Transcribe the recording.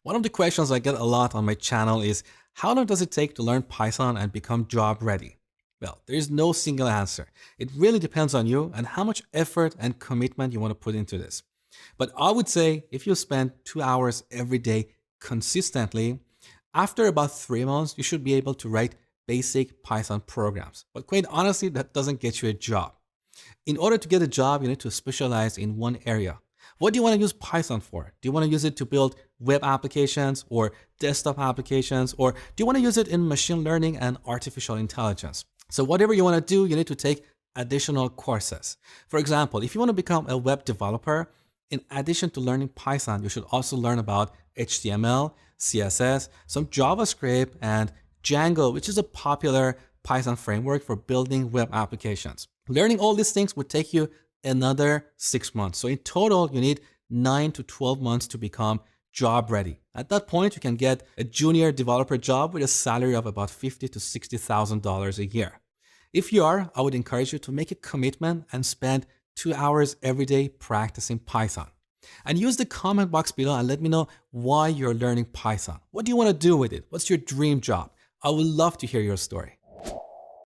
One of the questions I get a lot on my channel is, how long does it take to learn Python and become job ready? Well, there is no single answer. It really depends on you and how much effort and commitment you want to put into this. But I would say if you spend 2 hours every day consistently, after about 3 months, you should be able to write basic Python programs. But quite honestly, that doesn't get you a job. In order to get a job, you need to specialize in one area. What do you want to use Python for? Do you want to use it to build web applications or desktop applications? Or do you want to use it in machine learning and artificial intelligence? So whatever you want to do, you need to take additional courses. For example, if you want to become a web developer, in addition to learning Python, you should also learn about HTML, CSS, some JavaScript, and Django, which is a popular Python framework for building web applications. Learning all these things would take you another 6 months. So in total, you need 9 to 12 months to become job ready. At that point, you can get a junior developer job with a salary of about $50,000 to $60,000 a year. If you are, I would encourage you to make a commitment and spend 2 hours every day practicing Python. And use the comment box below and let me know why you're learning Python. What do you want to do with it? What's your dream job? I would love to hear your story.